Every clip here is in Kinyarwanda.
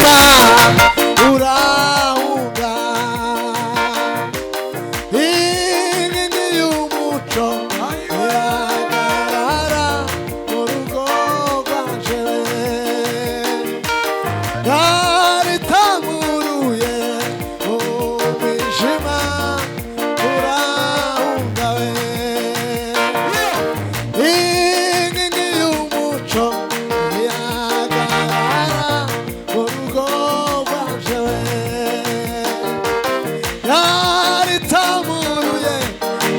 mwijima urahunga inkingi y'umuco iragarara mu rugo rwanje yaritamuruye mu mwijima urahunga inkingi y'umuco iragarara mu rugo rwanje yaritamuruye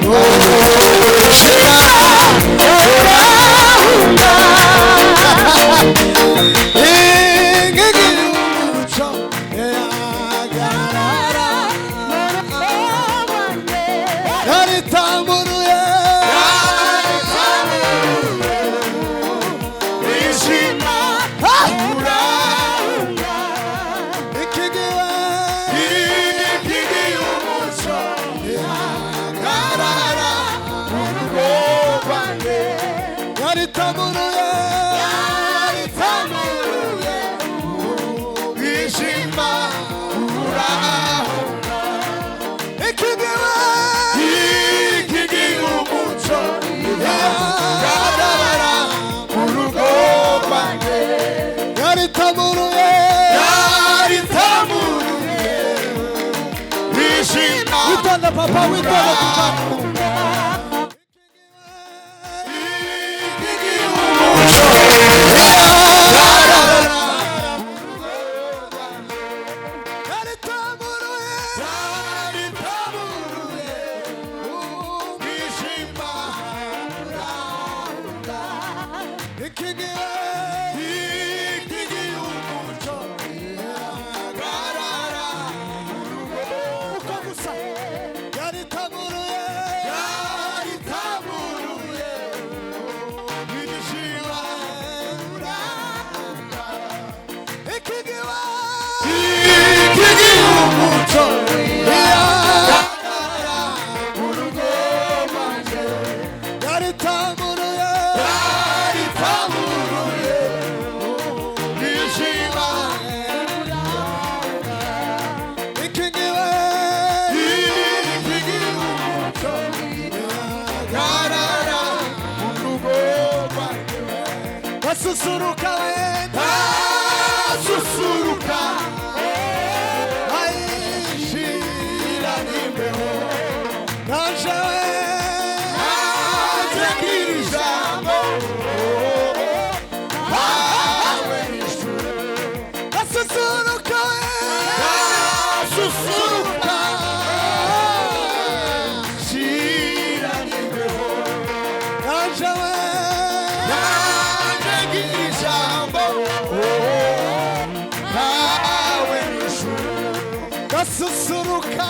mu mwijima urahunga inkingi y'umuco iragarara yaritamuruye mwijima urahunga ikigiwe inkingi y'umuco iragarara mu rugo rwanjye yaritamuruye yaritamuruye mwijima urahunga ikigiwe inkingi y'umuco iragarara mu rugo rwanjye yaritamuruye yaritamuruye mwijima witonda papa witonda papa inkingi y'umuco yaritamuruye yaritamuruye mwijima urahunga ikigiwe inkingi y'umuco iragarara uko gusa yaritamuruye yaritamuruye mwijima urahunga ikigiwe inkingi y'umuco iragarara mu rugo rwanjye yaritamuruye yaritamuruye mwijima ikigiwe inkingi y'umuco iragarara mu rugo rwanjye basusuruka wenda ntasusuruka ayishira n'imbeho naje hanze nk'iri jambo hawe n'ijuru basusuruka wenda ntasusuruka shira n'imbeho naje hanze nk'iri jambo hawe n'ijuru basusuruka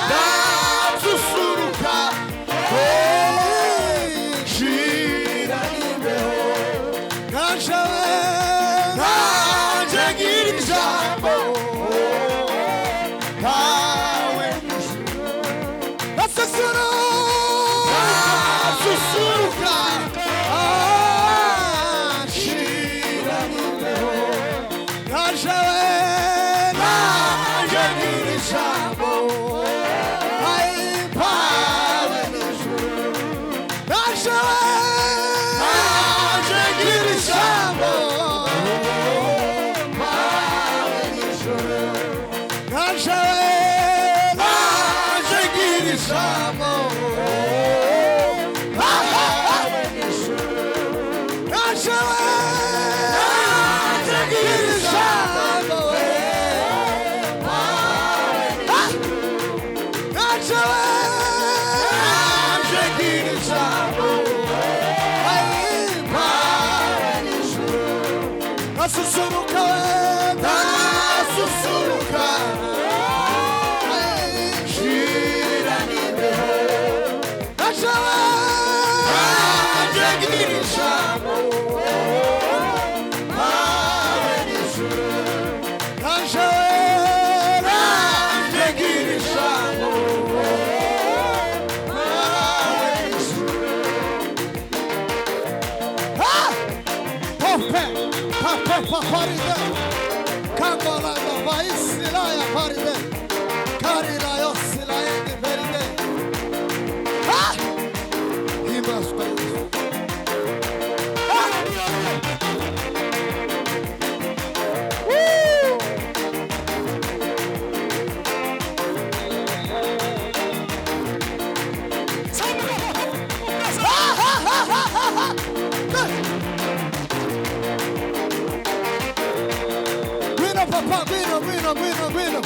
ntasusuruka shira n'imbeho naje hanze nk'iri jambo hawe n'ijuru basusuruka ntasusuruka shira n'imbeho naje hanze nk'iri jambo hawe n'ijuru naje hanze nk'iri jambo hawe n'ijuru naje hanze nk'iri jambo hawe n'ijuru naje hanze nk'iri jambo naje hanze nk'iri jambo hawe n'ijuru basusuruka wenda ntasusuruka shira n'imbeho naje hanze nk'iri jambo hawe n'ijuru naje hanze nk'iri jambo hawe n'ijuru Papa, papa, papa, Kangola da vaisila ya paride. Karila yosila indi veride. Ah! Himbaza. Ah! Woo! Guido, papà, Guido.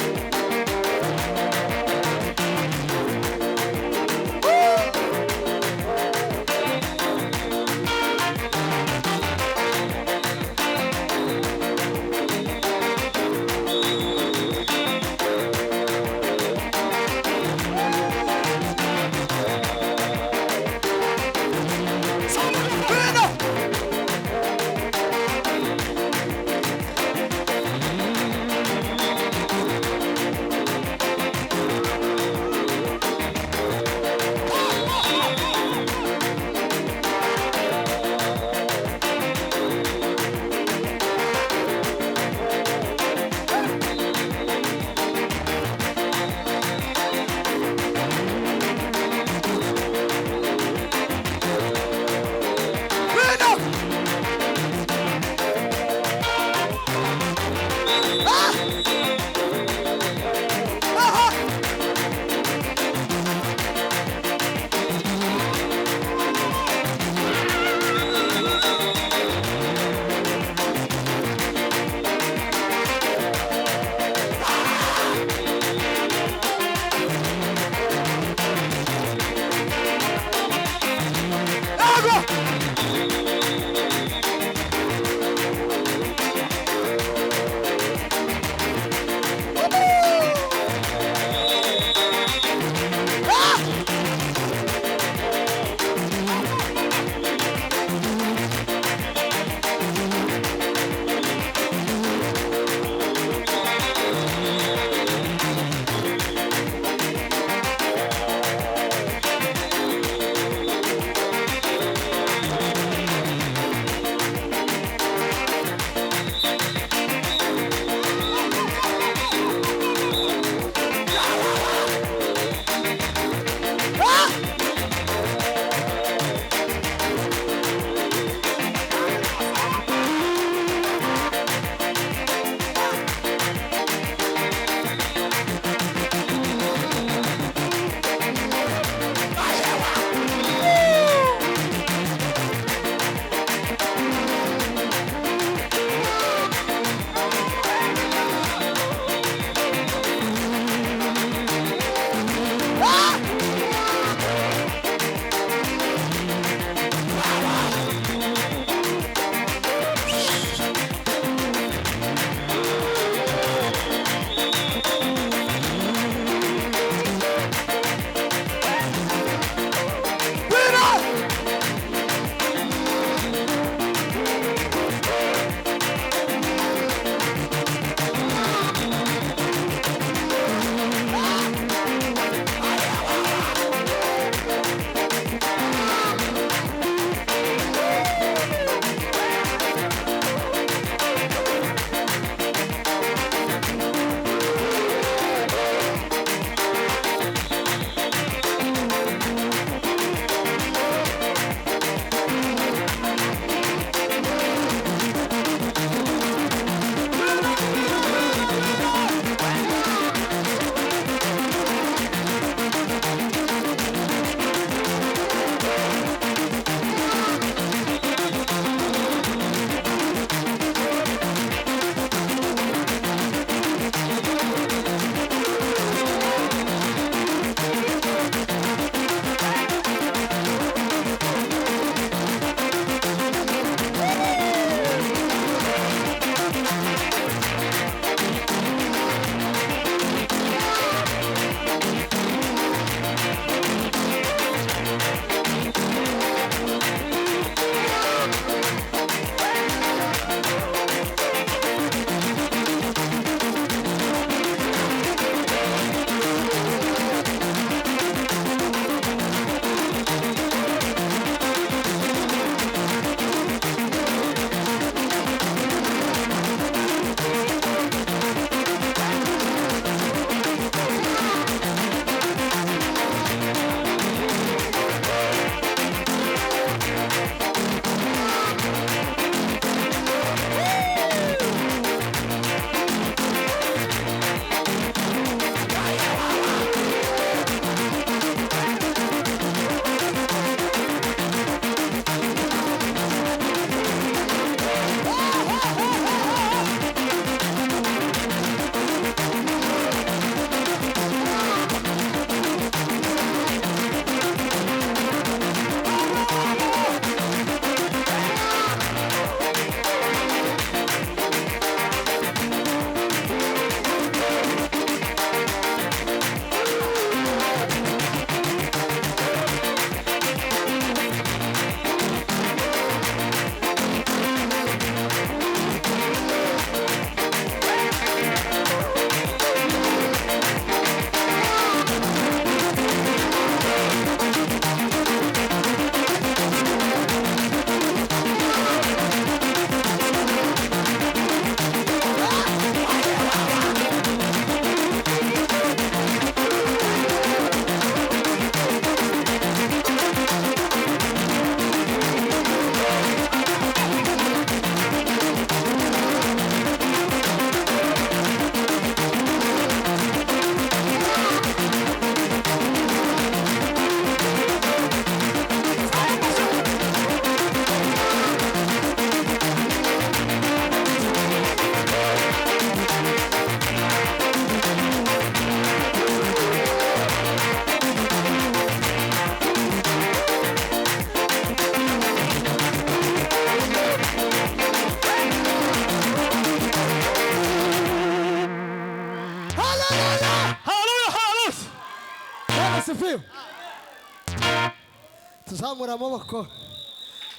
tuzamura amaboko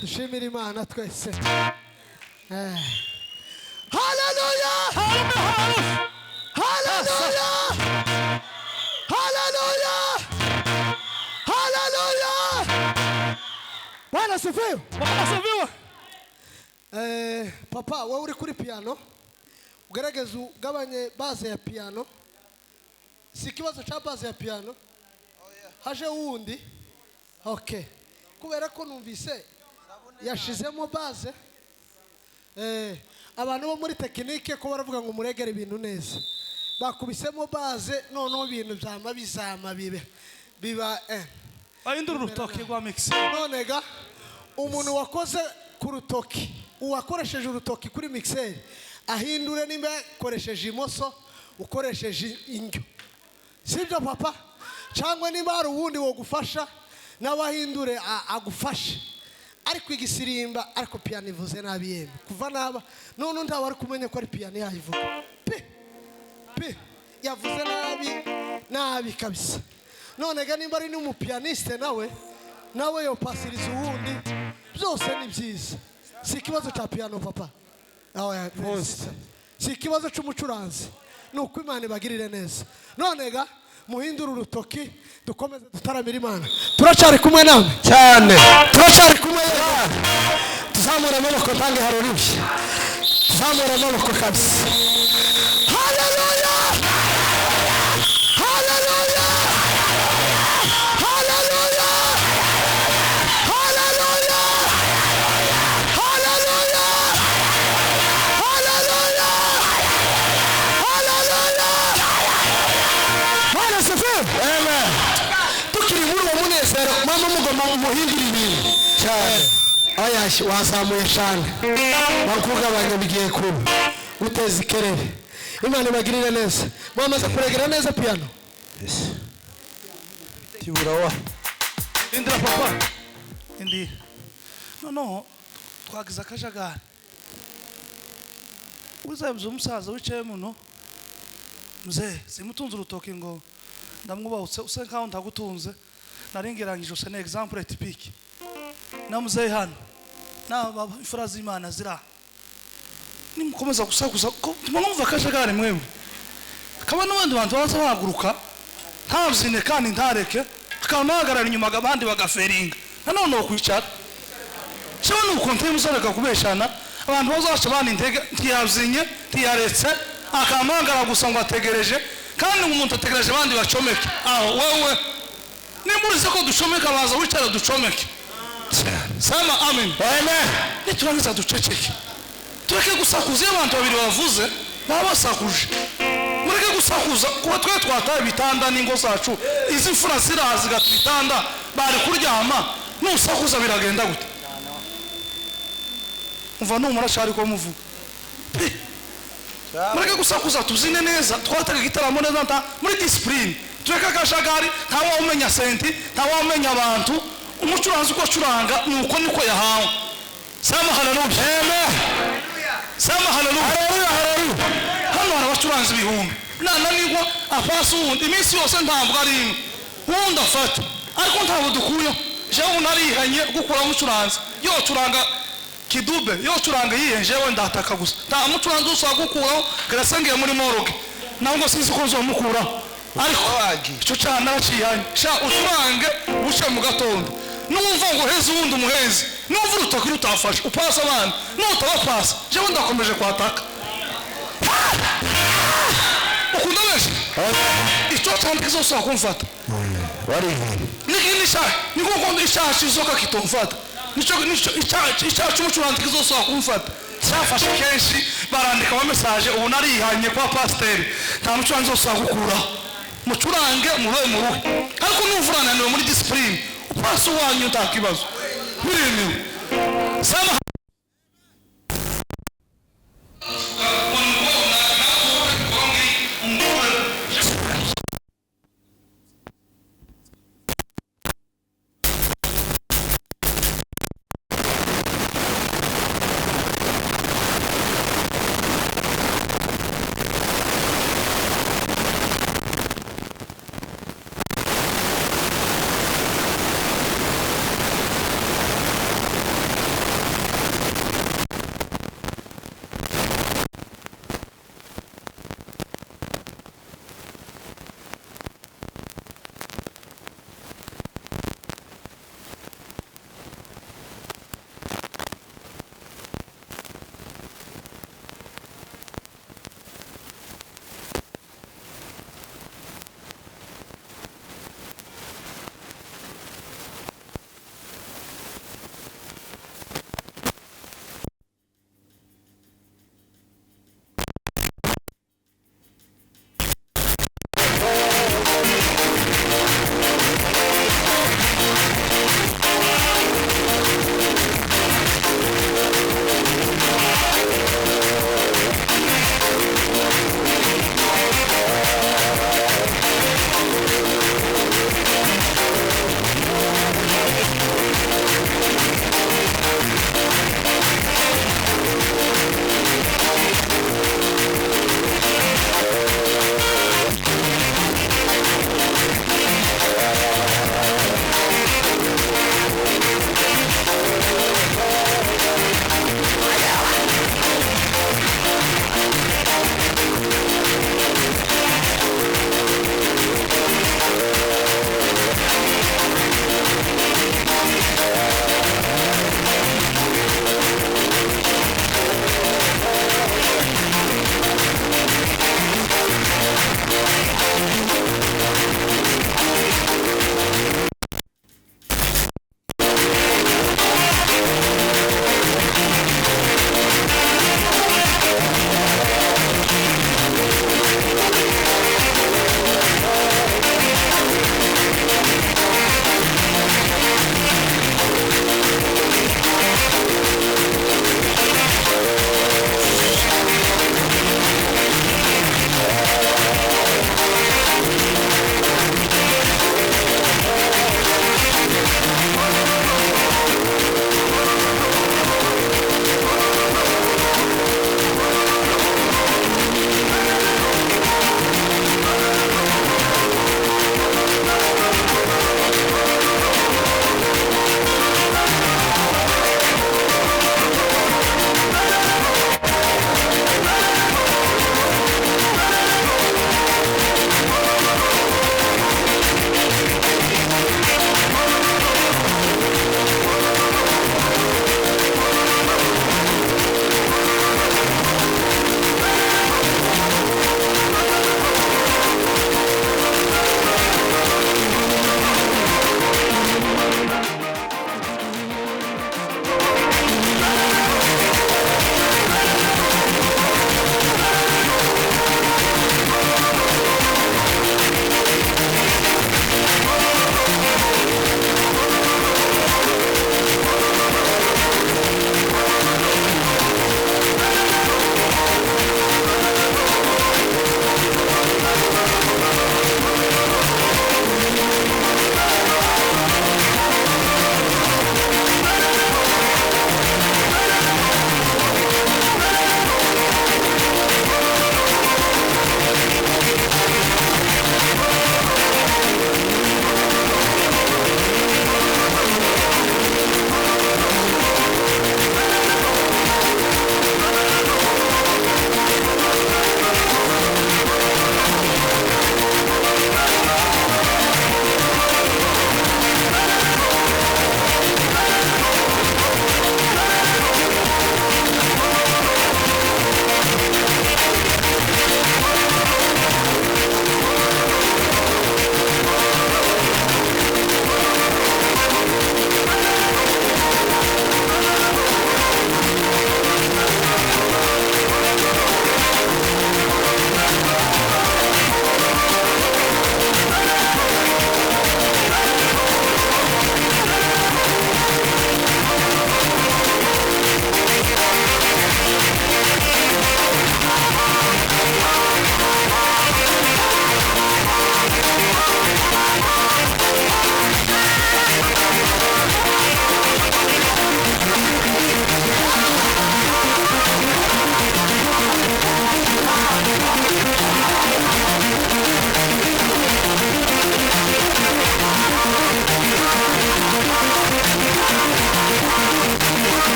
dushimira Imana twese. Hallelujah! Hallelujah! Hallelujah! Hallelujah! Bwana sifiwe. Papa wowe uri kuri piano ugerageza ugabanye base ya piano. Si ikibazo cya base ya piano. Haje wundi. Okay. Kubera ko numvise yashizemo base. Abantu bo muri tekinike ko baravuga ngo muregere ibintu neza. Bakubisemo base noneho ibintu byama bizama biba Ayindura urutoki rwa mix. Nonega umuntu wakoze ku rutoki uwakoresheje urutoki kuri mixer ahindure nimba koresheje imoso ukoresheje indyo. Sibyo papa? Cyangwa nimba hari uwundi wo gufasha n'abahindure agufashe. Ariko igisirimba ariko piano ivuze nabi yemwe kuva naba none ndaba ari kumenya ko ari piano yayivuga pe yavuze nabi kabisa. None ga nimba ari n'umupianiste nawe yo pasiriza uwundi byose ni byiza. Si ikibazo cya piano papa. Aho si ikibazo cy'umucuranzi. Nuko Imana ibagirire neza. None ga muhindura urutoki dukomeze dutaramira Imana. Turacari kumwe namwe cyane. Turacari kumwe tuzamura amaboko kandi haroribye. Tuzamura amaboko kabisa. Hallelujah! Hallelujah! Hallelujah! Hallelujah! Hallelujah! Hallelujah! Hallelujah! Bwana sifiwe. Amen. Tukiri muri Umunezero mama mugoma umuhindura ibintu cyane. Ayashi wazamuye cyane. Bakugabanya bigiye kuba. Uteze ikerere. Imana ibagirire neza. Mwamaze kuregera neza piano. Yes. Tiburawa. Indira papa. Indi. No. Twagize akajagari. Uzabye umusaza wicaye muno. Mzee, simutunze urutoki ngo ndamwubahutse use nkaho ndagutunze. Naringerangije use ne example typique. Na mzee hano. Na ifura z'Imana zira. Nimukomeza gusakuza ko tumumva akajagari mwebwe. Kaba n'abandi bantu baza bahaguruka ntabyine kandi ntareke akamahagarara inyuma abandi bagaferinga nanone okwicara cyo nuko ntimusareka kubeshana abantu bazaca bandi intege ntiyabzinye ntiyaretse akamagara gusa ngo ategereje kandi umuntu ategereje abandi bacomeke aho wewe nimurize ko ducomeka baza wicara ducomeke sama amen amen niturangiza duceceke tureke gusakuza abantu babiri bavuze babasakuje mureke gusakuza kuba twe twataye bitanda n'ingo zacu izi mfura zirazi gatwitanda bari kuryama nusakuza biragenda gute umva numara cyari ko muvuga mureke gusakuza tuzine neza twatega igitaramo neza muri discipline tureke akajagari ntawe umenya senti ntawe umenya abantu umucuranzi uko acuranga nuko niko yahawe sama haleluya amen sama haleluya hano abacuranzi bihumbi nananirwa apasa ubundi iminsi yose ntabwo ari wundi afata ariko ntabwo dukuyo jewe narihanye gukora umucuranzi yo curanga kidube yo curanga yihenjewe ndataka gusa nta mucuranzi usa gukuraho karasengeye muri moroge ntabwo sinzi ko nzomukuraho ariko icyo cyane aracihanye sha ucurange buce mu gatondo numva ngo heze ubundi umuhezi numva urutoki rutafashe upasa abandi nutabapasa jewe ndakomeje kwataka ukunda benshi icyo cyane kizosa kumfata wari niki sha niko kondo isha shizoka kitomfata nico isha cyumucuranzi kizosa kumfata cyafashe kenshi barandika ama message ubu narihanye kwa pasteur nta mucuranzi zosa gukura mucurange mube muruhe ariko numvurana niwe muri discipline upasa wanyu ntakibazo birimo sama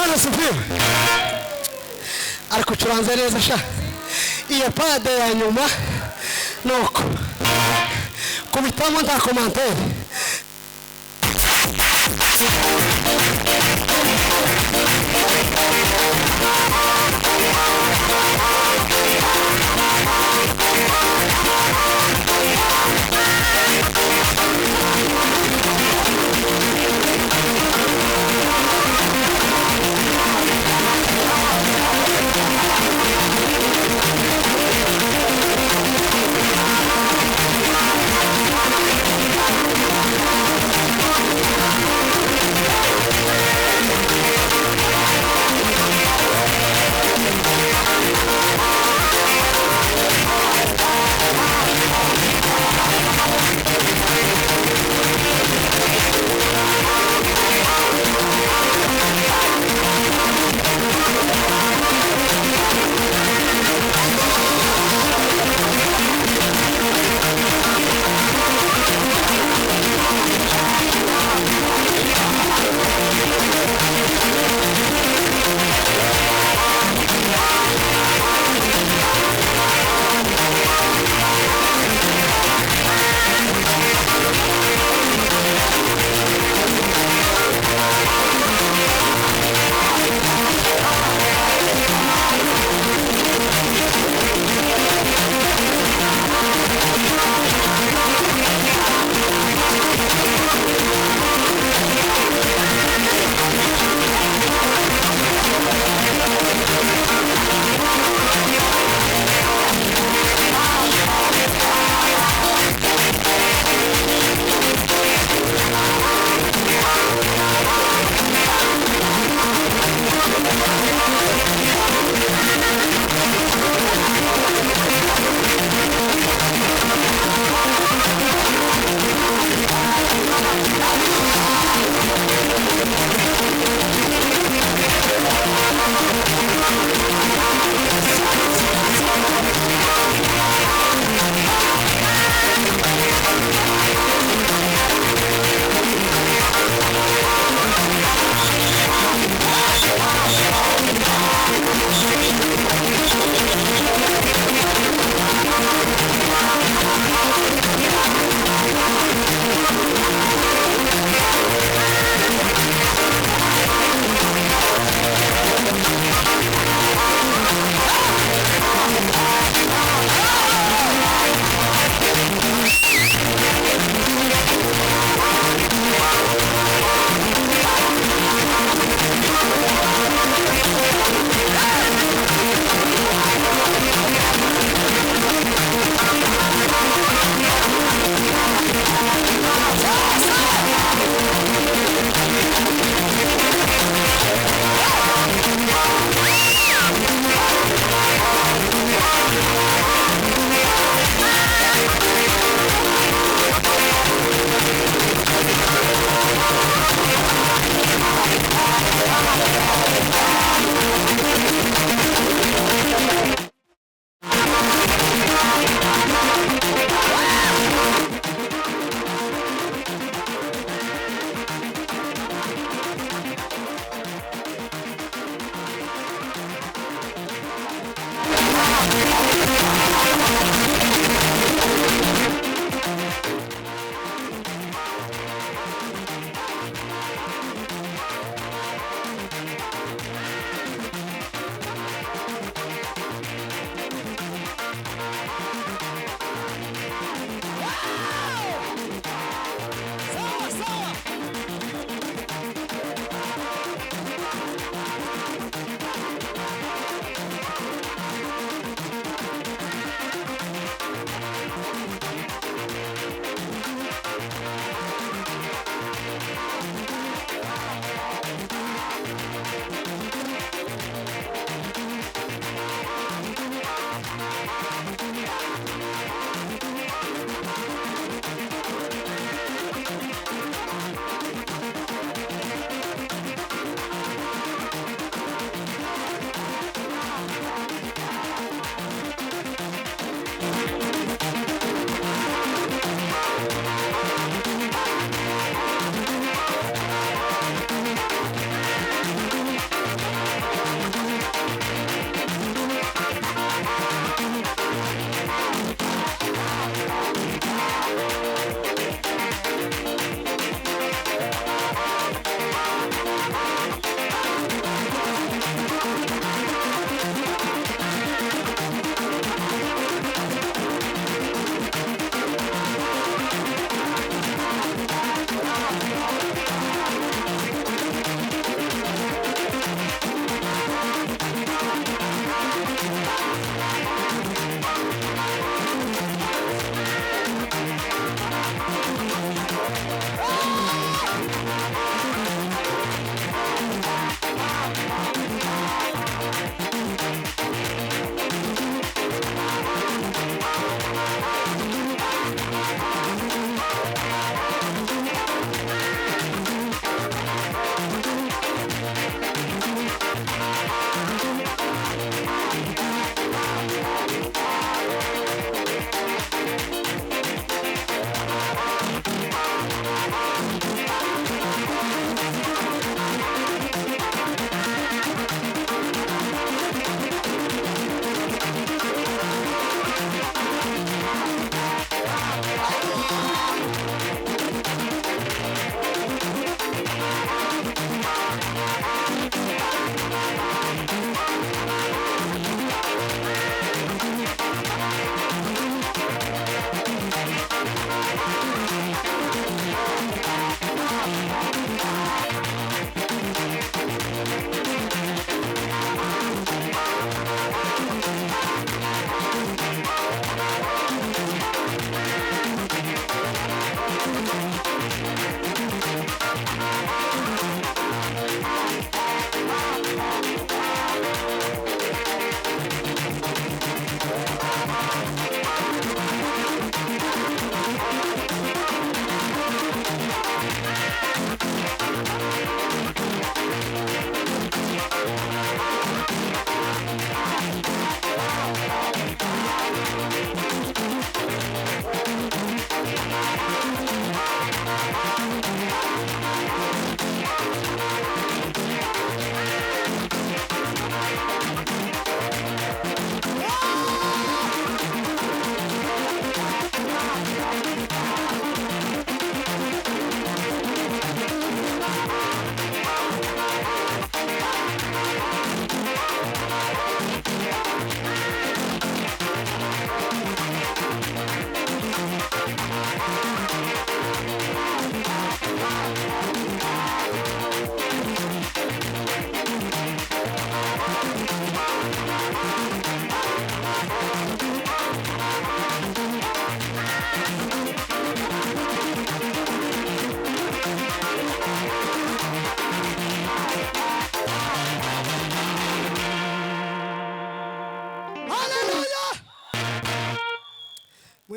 Bwana sifiwe. Ariko curanze neza sha. Iyo pade ya nyuma nuko kubitamo nta commentaire.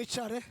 mwicare